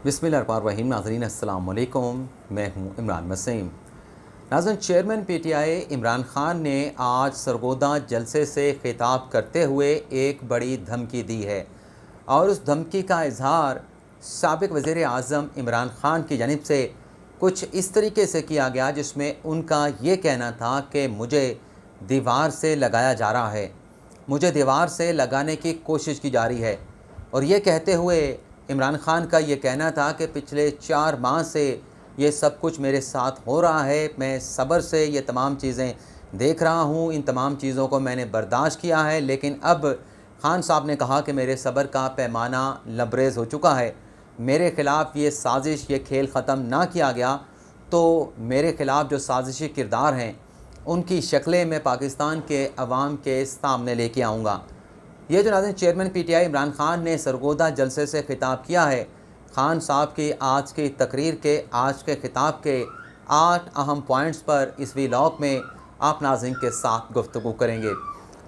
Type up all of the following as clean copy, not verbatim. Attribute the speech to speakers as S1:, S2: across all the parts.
S1: बिस्मिल्लाहिर्रहमानिर्रहीम। नाज़रीन अस्सलाम वालेकुम, मैं हूं इमरान वसीम। नाज़रीन, चेयरमैन पीटीआई इमरान ख़ान ने आज सरगोदा जलसे से खिताब करते हुए एक बड़ी धमकी दी है और उस धमकी का इजहार साबिक़ वज़ीर आज़म इमरान ख़ान की जानिब से कुछ इस तरीके से किया गया जिसमें उनका ये कहना था कि मुझे दीवार से लगाया जा रहा है, मुझे दीवार से लगाने की कोशिश की जा रही है। और ये कहते हुए इमरान ख़ान का ये कहना था कि पिछले 4 माह से ये सब कुछ मेरे साथ हो रहा है, मैं सब्र से ये तमाम चीज़ें देख रहा हूँ, इन तमाम चीज़ों को मैंने बर्दाश्त किया है, लेकिन अब ख़ान साहब ने कहा कि मेरे सब्र का पैमाना लबरेज़ हो चुका है। मेरे ख़िलाफ़ ये साजिश, ये खेल ख़त्म ना किया गया तो मेरे ख़िलाफ़ जो साजिशी किरदार हैं उनकी शक्लें मैं पाकिस्तान के अवाम के सामने लेके आऊँगा। ये जो नाज़रीन चेयरमैन पीटीआई इमरान ख़ान ने सरगोदा जलसे से खिताब किया है, ख़ान साहब की आज की तकरीर के, आज के खिताब के 8 अहम पॉइंट्स पर इस व्लॉग में आप नाज़रीन के साथ गुफ्तगू करेंगे।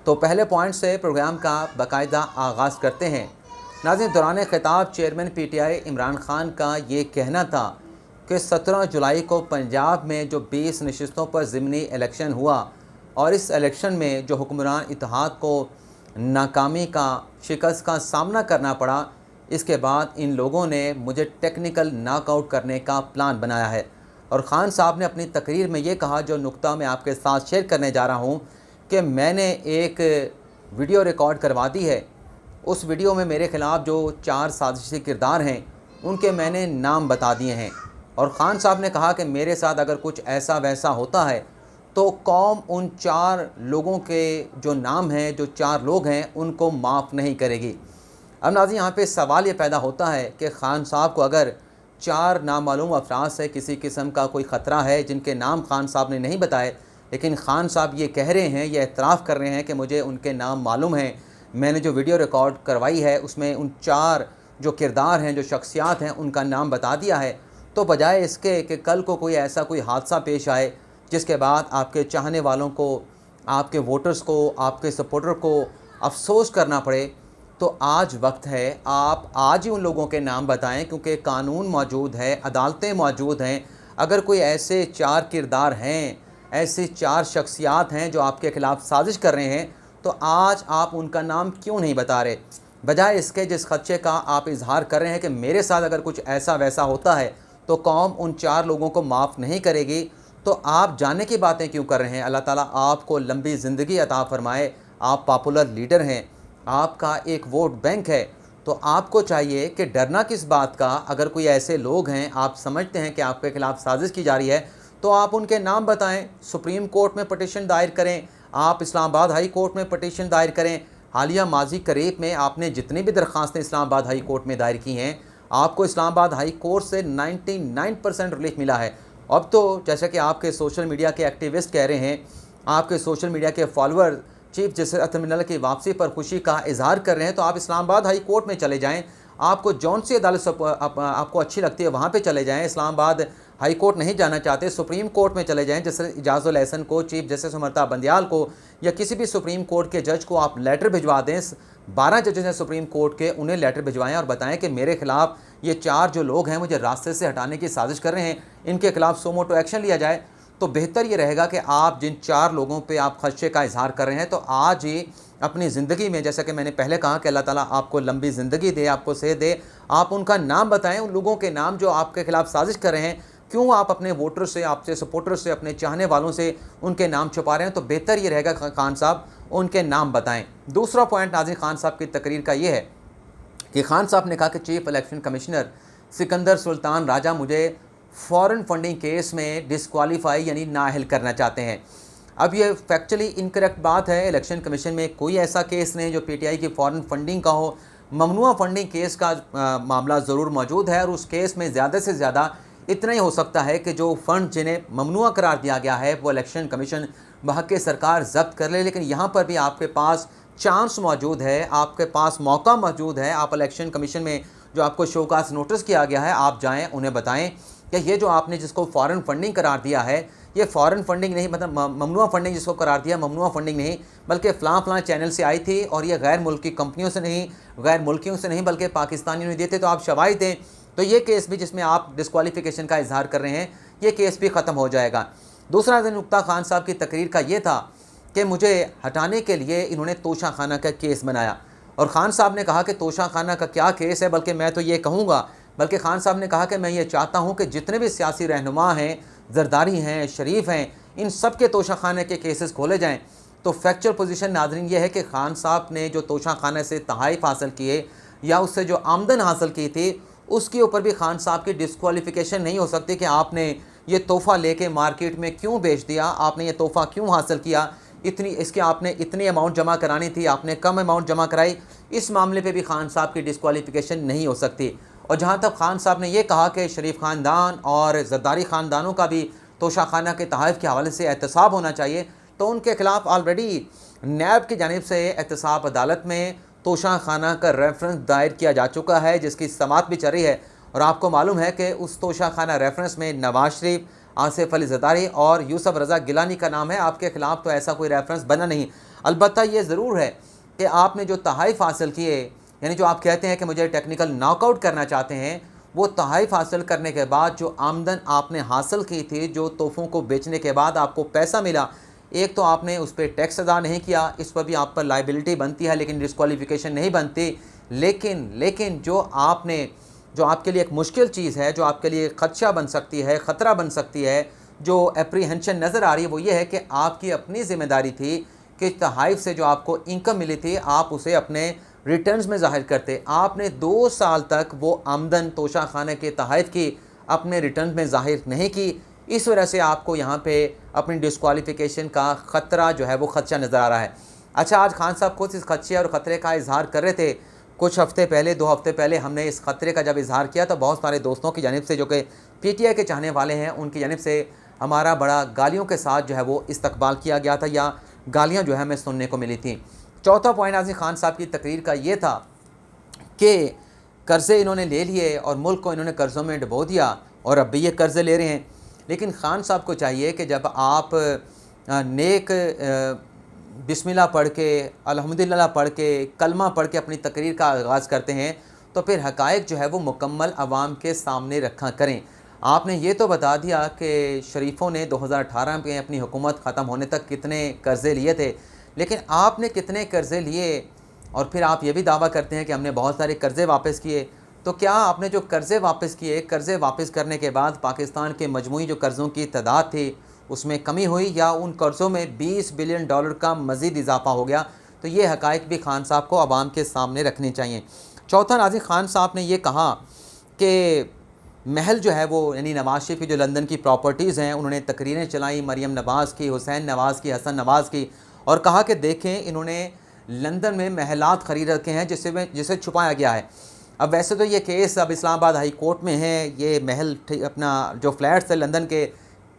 S1: तो पहले पॉइंट से प्रोग्राम का बाकायदा आगाज़ करते हैं। नाज़रीन, दौरान खिताब चेयरमैन पीटीआई इमरान ख़ान का ये कहना था कि 17 जुलाई को पंजाब में जो 20 नशिस्तों पर ज़िमनी इलेक्शन हुआ और इस इलेक्शन में जो हुक्मरान इत्तेहाद को नाकामी का, शिकस्त का सामना करना पड़ा, इसके बाद इन लोगों ने मुझे टेक्निकल नॉकआउट करने का प्लान बनाया है। और ख़ान साहब ने अपनी तकरीर में ये कहा, जो नुक्ता मैं आपके साथ शेयर करने जा रहा हूँ, कि मैंने एक वीडियो रिकॉर्ड करवा दी है। उस वीडियो में मेरे ख़िलाफ़ जो 4 साजिशी किरदार हैं उनके मैंने नाम बता दिए हैं। और ख़ान साहब ने कहा कि मेरे साथ अगर कुछ ऐसा वैसा होता है तो कौम उन 4 लोगों के जो नाम हैं, जो 4 लोग हैं, उनको माफ़ नहीं करेगी। अब नाज़रीन, यहाँ पे सवाल ये पैदा होता है कि ख़ान साहब को अगर 4 नामालूम अफराद से किसी किस्म का कोई ख़तरा है जिनके नाम ख़ान साहब ने नहीं बताए, लेकिन ख़ान साहब ये कह रहे हैं, ये एतराफ़ कर रहे हैं कि मुझे उनके नाम मालूम हैं, मैंने जो वीडियो रिकॉर्ड करवाई है उसमें उन 4 जो किरदार हैं, जो शख्सियात हैं, उनका नाम बता दिया है, तो बजाय इसके कि कल को कोई ऐसा कोई हादसा पेश आए जिसके बाद आपके चाहने वालों को, आपके वोटर्स को, आपके सपोर्टर को अफसोस करना पड़े, तो आज वक्त है आप आज ही उन लोगों के नाम बताएं, क्योंकि कानून मौजूद है, अदालतें मौजूद हैं। अगर कोई ऐसे 4 किरदार हैं, ऐसी 4 शख्सियात हैं जो आपके ख़िलाफ़ साजिश कर रहे हैं, तो आज आप उनका नाम क्यों नहीं बता रहे? बजाय इसके जिस ख़दशे का आप इजहार कर रहे हैं कि मेरे साथ अगर कुछ ऐसा वैसा होता है तो कौम उन 4 लोगों को माफ़ नहीं करेगी, तो आप जाने की बातें क्यों कर रहे हैं? अल्लाह ताला आपको लंबी ज़िंदगी अता फ़रमाए। आप पॉपुलर लीडर हैं, आपका एक वोट बैंक है, तो आपको चाहिए कि डरना किस बात का? अगर कोई ऐसे लोग हैं, आप समझते हैं कि आपके ख़िलाफ़ साजिश की जा रही है, तो आप उनके नाम बताएं। सुप्रीम कोर्ट में पटिशन दायर करें, आप इस्लामाबाद हाई कोर्ट में पटिशन दायर करें। हालिया माजी करीब में आपने जितनी भी दरख्वास्तें इस्लामाबाद हाई कोर्ट में दायर की हैं, आपको इस्लामाबाद हाई कोर्ट से 99% रिलीफ मिला है। अब तो जैसा कि आपके सोशल मीडिया के एक्टिविस्ट कह रहे हैं, आपके सोशल मीडिया के फॉलोअर चीफ जस्टिस अतम मिनल की वापसी पर खुशी का इजहार कर रहे हैं, तो आप इस्लामाबाद हाई कोर्ट में चले जाएं। आपको जौन सी अदालत आपको अच्छी लगती है वहाँ पे चले जाएं। इस्लामाबाद हाई कोर्ट नहीं जाना चाहते, सुप्रीम कोर्ट में चले जाएं। जैसे इजाज़ुल एहसन को, चीफ जस्टिस अमृता बंदयाल को, या किसी भी सुप्रीम कोर्ट के जज को आप लेटर भिजवा दें। 12 जजेस हैं सुप्रीम कोर्ट के, उन्हें लेटर भिजवाएं और बताएं कि मेरे खिलाफ़ ये 4 जो लोग हैं मुझे रास्ते से हटाने की साजिश कर रहे हैं, इनके खिलाफ़ सो मोटो एक्शन लिया जाए। तो बेहतर ये रहेगा कि आप जिन 4 लोगों पे आप खदशे का इजहार कर रहे हैं, तो आज ही अपनी ज़िंदगी में, जैसा कि मैंने पहले कहा कि अल्लाह ताला आपको लंबी ज़िंदगी दे, आपको सेहत दे, आप उनका नाम बताएं, उन लोगों के नाम जो आपके खिलाफ़ साजिश कर रहे हैं। क्यों आप अपने वोटर से, आपसे सपोर्टर से, अपने चाहने वालों से उनके नाम छुपा रहे हैं? तो बेहतर ये रहेगा ख़ान साहब उनके नाम बताएं। दूसरा पॉइंट नाज़रीन ख़ान साहब की तकरीर का ये है कि ख़ान साहब ने कहा कि chief election commissioner Sikandar Sultan Raja मुझे फॉरेन फंडिंग केस में डिस्क्वालीफाई यानी नाअहल करना चाहते हैं। अब ये फैक्चुअली इनकरेक्ट बात है। इलेक्शन कमीशन में कोई ऐसा केस नहीं जो पीटीआई की फॉरेन फंडिंग का हो। ममनुआ फंडिंग केस का मामला ज़रूर मौजूद है और उस केस में ज़्यादा से ज़्यादा इतना ही हो सकता है कि जो फ़ंड जिन्हें ममनुआ करार दिया गया है वो इलेक्शन कमीशन बहक़ सरकार ज़ब्त कर ले। लेकिन यहाँ पर भी आपके पास चांस मौजूद है, आपके पास मौका मौजूद है। आप इलेक्शन कमीशन में जो आपको शोकास नोटिस किया गया है, आप जाएँ, उन्हें बताएँ कि ये जो आपने जिसको फ़ॉरेन फंडिंग करार दिया है, ये फ़ॉरेन फंडिंग नहीं, मतलब ममनुआ फंडिंग जिसको करार दिया, ममनुआ फंडिंग नहीं, बल्कि फ़लाँ चैनल से आई थी और ये गैर मुल्की कंपनियों से नहीं, गैर मुल्कियों से नहीं, बल्कि पाकिस्तानियों ने दिए थे। तो आप शवाहिद दें तो ये केस भी जिसमें आप डिस्क्वालिफिकेशन का इजहार कर रहे हैं, ये केस भी ख़त्म हो जाएगा। दूसरा नुक्ता खान साहब की तकरीर का ये था कि मुझे हटाने के लिए इन्होंने तोशा खाना का केस बनाया, और ख़ान साहब ने कहा कि तोशा खाना का क्या केस है, बल्कि मैं तो ये कहूँगा, बल्कि ख़ान साहब ने कहा कि मैं ये चाहता हूँ कि जितने भी सियासी रहनुमा हैं, जरदारी हैं, शरीफ हैं, इन सब के तोशा खाने के केसेस खोले जाएँ। तो फैक्चुअल पोजीशन नाज़रीन ये है कि ख़ान साहब ने जो तोशा खाने से तहाइफ हासिल किए या उससे जो आमदन हासिल की थी, उसके ऊपर भी ख़ान साहब की डिस्क्वालिफिकेशन नहीं हो सकती कि आपने ये तोहफ़ा लेके मार्केट में क्यों बेच दिया, आपने ये तोहफ़ा क्यों हासिल किया, इतनी इसके आपने इतनी अमाउंट जमा करानी थी, आपने कम अमाउंट जमा कराई। इस मामले पे भी ख़ान साहब की डिस्क्वालिफिकेशन नहीं हो सकती। और जहाँ तक ख़ान साहब ने यह कहा कि शरीफ ख़ानदान और ज़रदारी ख़ानदानों का भी तोशा खाना के तहाइफ के हवाले से एहतसाब होना चाहिए, तो उनके ख़िलाफ़ ऑलरेडी नैब की जानिब से एहतसाब अदालत में तोशा खाना का रेफरेंस दायर किया जा चुका है, जिसकी समाअत भी चल रही है। और आपको मालूम है कि उस तोशा खाना रेफरेंस में नवाज शरीफ, आसिफ अली ज़रदारी और यूसुफ रज़ा गिलानी का नाम है। आपके ख़िलाफ़ तो ऐसा कोई रेफरेंस बना नहीं। अलबत्ता ये ज़रूर है कि आपने जो तहाइफ हासिल किए, यानी जो आप कहते हैं कि मुझे टेक्निकल नॉकआउट करना चाहते हैं, वो तहाइफ हासिल करने के बाद जो आमदन आपने हासिल की थी, जो तोहफ़ों को बेचने के बाद आपको पैसा मिला, एक तो आपने उस पर टैक्स अदा नहीं किया, इस पर भी आप पर लाइबिलिटी बनती है, लेकिन डिस्क्वालिफिकेशन नहीं बनती। लेकिन जो आपके लिए एक मुश्किल चीज़ है, जो आपके लिए ख़दशा बन सकती है, ख़तरा बन सकती है, जो एप्रीहेंशन नज़र आ रही है, वो ये है कि आपकी अपनी ज़िम्मेदारी थी कि तहाइफ से जो आपको इनकम मिली थी, आप उसे अपने रिटर्न्स में ज़ाहिर करते। आपने 2 साल तक वो आमदन तोशा खाने के तहाइफ की अपने रिटर्न में ज़ाहिर नहीं की। इस वजह से आपको यहाँ पे अपनी डिस्क्वालिफिकेशन का ख़तरा जो है वो ख़दशा नज़र आ रहा है। अच्छा, आज खान साहब खुद इस ख़दशे और ख़तरे का इजहार कर रहे थे। कुछ हफ़्ते पहले, 2 हफ़्ते पहले हमने इस ख़तरे का जब इजहार किया तो बहुत सारे दोस्तों की जानिब से, जो कि PTI के चाहने वाले हैं, उनकी जानिब से हमारा बड़ा गालियों के साथ जो है वो इस्तकबाल किया गया था, या गालियाँ जो है हमें सुनने को मिली थी। चौथा पॉइंट आज़म खान साहब की तकरीर का ये था कि कर्ज़े इन्होंने ले लिए और मुल्क को इन्होंने कर्ज़ों में डुबो दिया, और अब भी ये कर्ज़े ले रहे हैं। लेकिन ख़ान साहब को चाहिए कि जब आप नेक बिस्मिल्लाह पढ़ के, अल्हम्दुलिल्लाह पढ़ के, कलमा पढ़ के अपनी तकरीर का आगाज़ करते हैं, तो फिर हक़ाइक़ जो है वो मुकम्मल आवाम के सामने रखा करें। आपने ये तो बता दिया कि शरीफों ने 2018 में अपनी हुकूमत ख़त्म होने तक कितने कर्ज़े लिए थे, लेकिन आपने कितने कर्ज़े लिए, और फिर आप ये भी दावा करते हैं कि हमने बहुत सारे कर्ज़े वापस किए। तो क्या आपने जो कर्ज़े वापस किए, कर्ज़े वापस करने के बाद पाकिस्तान के मजमूई जो कर्ज़ों की तादाद थी उसमें कमी हुई, या उन कर्ज़ों में $20 बिलियन का मज़ीद इजाफ़ा हो गया? तो ये हक़ाइक़ भी ख़ान साहब को आवाम के सामने रखने चाहिए। चौथा, नाज़िर ख़ान साहब ने ये कहा कि महल जो है वो, यानी नवाज शरीफ की जो लंदन की प्रॉपर्टीज़ हैं, उन्होंने तकरीरें चलाई मरीम नवाज़ की, हुसैन नवाज़ की, हसन नवाज़ की, और कहा कि देखें इन्होंने लंदन में महलात ख़रीद रखे हैं जिसे छुपाया गया है। अब वैसे तो ये केस अब इस्लामाबाद हाई कोर्ट में है, ये महल अपना जो फ्लैट्स है लंदन के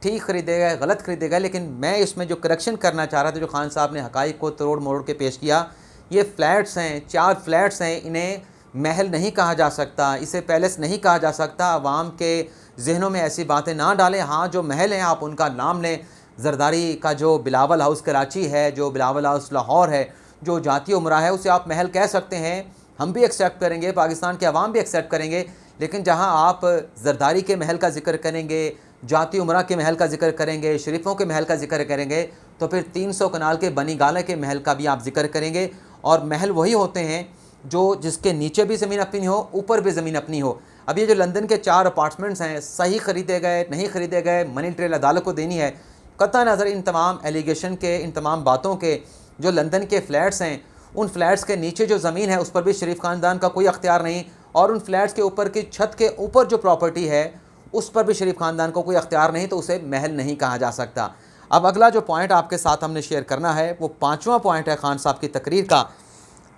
S1: ठीक ख़रीदे गए, गलत ख़रीदे गए, लेकिन मैं इसमें जो करेक्शन करना चाह रहा था, जो ख़ान साहब ने हक़ाइक़ को तोड़ मोड़ के पेश किया, ये फ्लैट्स हैं, 4 फ्लैट्स हैं, इन्हें महल नहीं कहा जा सकता, इसे पैलेस नहीं कहा जा सकता। आवाम के जहनों में ऐसी बातें ना डालें। हाँ, जो महल हैं आप उनका नाम लें। जरदारी का जो बिलावल हाउस कराची है, जो बिलावल हाउस लाहौर है, जो जाती उमरा है, उसे आप महल कह सकते हैं, हम भी एक्सेप्ट करेंगे, पाकिस्तान के अवाम भी एक्सेप्ट करेंगे। लेकिन जहाँ आप जरदारी के महल का जिक्र करेंगे, जाती उमरा के महल का जिक्र करेंगे, शरीफों के महल का जिक्र करेंगे, तो फिर 300 कनाल के बनी गाला के महल का भी आप जिक्र करेंगे। और महल वही होते हैं जो जिसके नीचे भी ज़मीन अपनी हो, ऊपर भी ज़मीन अपनी हो। अब ये जो लंदन के 4 अपार्टमेंट्स हैं, सही ख़रीदे गए, नहीं ख़रीदे गए, मनी ट्रेल अदालत को देनी है। कतई नज़र इन तमाम एलिगेशन के, इन तमाम बातों के, जो लंदन के फ़्लैट्स हैं, उन फ्लैट्स के नीचे जो ज़मीन है उस पर भी शरीफ ख़ानदान का कोई अख्तियार नहीं, और उन फ्लैट्स के ऊपर की छत के ऊपर जो प्रॉपर्टी है उस पर भी शरीफ ख़ानदान को कोई अख्तियार नहीं, तो उसे महल नहीं कहा जा सकता। अब अगला जो पॉइंट आपके साथ हमने शेयर करना है वो 5वां पॉइंट है ख़ान साहब की तकरीर का,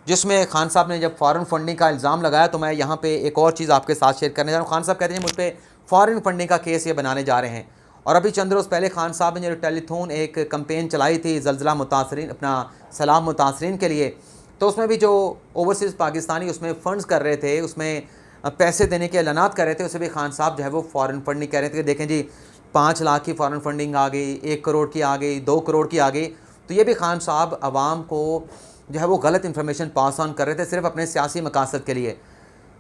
S1: जिसमें ख़ान साहब ने जब फ़ॉरेन फंडिंग का इल्ज़ाम लगाया, तो मैं यहाँ पे एक और चीज़ आपके साथ शेयर करने जा रहा हूँ। ख़ान साहब कहते हैं मुझ पर फ़ॉरेन फंडिंग का केस ये बनाने जा रहे हैं। और अभी चंद रोज़ पहले ख़ान साहब ने जो टेलीथॉन एक कैंपेन चलाई थी ज़लज़ला मुतासरीन, अपना सलाम मुतासरीन के लिए, तो उसमें भी जो ओवरसीज़ पाकिस्तानी उसमें फ़ंड्स कर रहे थे, उसमें पैसे देने के ऐलानात कर रहे थे, उसे भी ख़ान साहब जो है वो फ़ॉरेन फंडिंग कह रहे थे कि देखें जी 5 लाख की फ़ॉरेन फंडिंग आ गई, 1 करोड़ की आ गई, 2 करोड़ की आ गई। तो ये भी ख़ान साहब आवाम को जो है वो गलत इन्फॉर्मेशन पास ऑन कर रहे थे, सिर्फ अपने सियासी मकासद के लिए।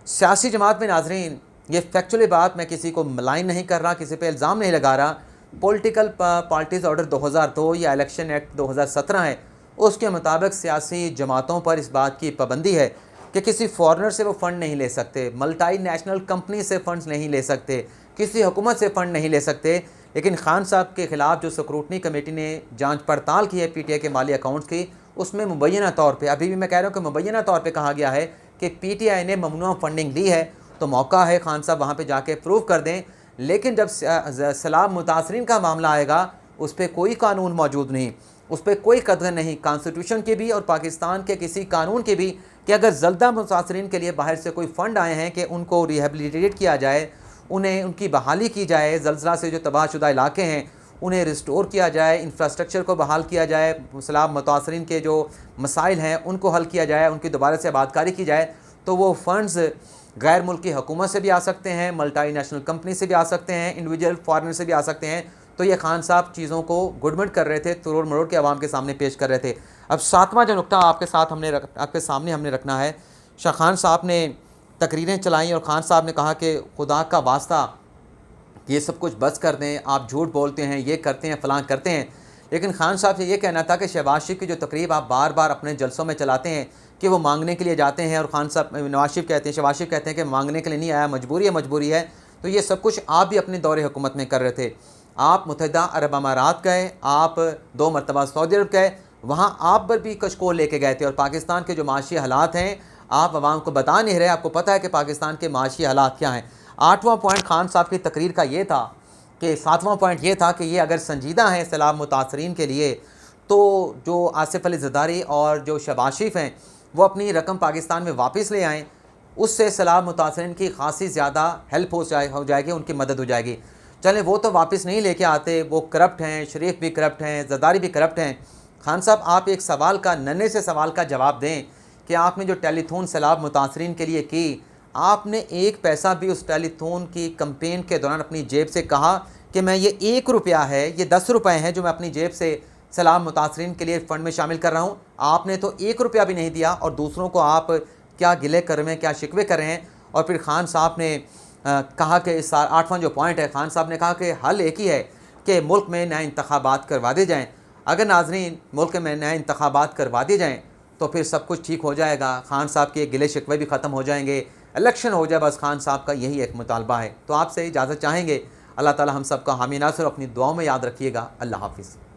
S1: सियासी जमात में नाज़रीन ये फैक्चुअली बात, मैं किसी को मलाइन नहीं कर रहा, किसी पे इल्ज़ाम नहीं लगा रहा। पॉलिटिकल पार्टीज़ ऑर्डर 2002 या इलेक्शन एक्ट 2017 है, उसके मुताबिक सियासी जमातों पर इस बात की पाबंदी है कि किसी फॉरेनर से वो फ़ंड नहीं ले सकते, मल्टी नेशनल कंपनी से फ़ंड्स नहीं ले सकते, किसी हुकूमत से फ़ंड नहीं ले सकते। लेकिन खान साहब के ख़िलाफ़ जो स्क्रूटनी कमेटी ने जांच पड़ताल की है PTI के माली अकाउंट्स की, उसमें मुबैना तौर पे, अभी भी मैं कह रहा हूँ कि मुबैना तौर पे कहा गया है कि PTI ने ममनुआ फंडिंग ली है। तो मौका है खान साहब वहाँ पे जाके प्रूव कर दें। लेकिन जब सलाम मुतासरीन का मामला आएगा, उस पर कोई कानून मौजूद नहीं, उस पर कोई कदर नहीं कॉन्स्टिट्यूशन की भी और पाकिस्तान के किसी कानून की भी, कि अगर जल्दा मुतासरीन के लिए बाहर से कोई फ़ंड आए हैं कि उनको रिहेबिलिटेट किया जाए, उन्हें उनकी बहाली की जाए, ज़लज़ला से जो तबाहशुदा इलाके हैं उन्हें रिस्टोर किया जाए, इंफ्रास्ट्रक्चर को बहाल किया जाए, सलाम मुतासरीन के जो मसाइल हैं उनको हल किया जाए, उनकी दोबारा से आबादकारी की जाए, तो वो फ़ंड्स गैर मुल्की हुकूमत से भी आ सकते हैं, मल्टी नेशनल कंपनी से भी आ सकते हैं, इंडिविजुअल फॉरेनर से भी आ सकते हैं। तो ये खान साहब चीज़ों को गुडमट कर रहे थे, तोड़ मरोड़ के आवाम के सामने पेश कर रहे थे। अब सातवां जो नुकता आपके सामने हमने रखना है, शाह खान साहब ने तकरीरें चलाई और खान साहब ने कहा कि खुदा का वास्ता ये सब कुछ बस कर दें, आप झूठ बोलते हैं, ये करते हैं, फ़लाँ करते हैं। लेकिन खान साहब से ये कहना था कि शहबाज शरीफ की जो तकरीब आप बार बार अपने जलसों में चलाते हैं कि वो मांगने के लिए जाते हैं, और खान साहब नवाज शरीफ कहते हैं, शहबाज शरीफ कहते हैं कि मांगने के लिए नहीं आया, मजबूरी है। तो ये सब कुछ आप भी अपने दौरे हुकूमत में कर रहे थे। आप मुत्तहिदा अरब अमारात गए, आप 2 मरतबा सऊदी अरब गए, वहाँ आप पर भी कशकोल लेके गए थे, और पाकिस्तान के जो माशी हालात हैं आप आवाम को बता नहीं रहे। आपको पता है कि पाकिस्तान के माशी हालात क्या हैं। 8वां पॉइंट खान साहब की तकरीर का ये था कि 7वां पॉइंट ये था कि ये अगर संजीदा है सलाम मुतासरीन के लिए, तो जो आसिफ अली ज़रदारी और जो शहबाज शरीफ हैं वो अपनी रकम पाकिस्तान में वापस ले आएँ, उससे सलाम मुतासरीन की खासी ज़्यादा हेल्प हो जाएगी, उनकी मदद हो जाएगी। चलें, वो तो वापस नहीं लेके आते, वो करप्ट हैं, शरीफ भी करप्ट हैं, ज़रदारी भी करप्ट हैं। खान साहब, आप एक सवाल का, नन्हे से सवाल का जवाब दें कि आपने जो टेलीथॉन सैलाब मुतासरीन के लिए की, आपने एक पैसा भी उस टेलीथॉन की कैंपेन के दौरान अपनी जेब से कहा कि मैं ये 1 रुपया है, ये 10 रुपये हैं जो मैं अपनी जेब से सैलाब मुतासरीन के लिए फ़ंड में शामिल कर रहा हूँ? आपने तो 1 रुपया भी नहीं दिया, और दूसरों को आप क्या गिले कर रहे हैं, क्या शिकवे कर रहे हैं। और फिर खान साहब ने कहा कि इस 8वां जो पॉइंट है, खान साहब ने कहा कि हल एक ही है कि मुल्क में नए इंतखाबात करवा दिए जाएँ। अगर नाज़रीन मुल्क में नए इंतखाबात करवा दिए जाएँ तो फिर सब कुछ ठीक हो जाएगा, खान साहब के गिले शिकवे भी ख़त्म हो जाएंगे, इलेक्शन हो जाए, बस खान साहब का यही एक मुतालबा है। तो आपसे इजाज़त चाहेंगे। अल्लाह ताला हम सब का हामी नासिर, अपनी दुआओं में याद रखिएगा। अल्लाह हाफ़िज़।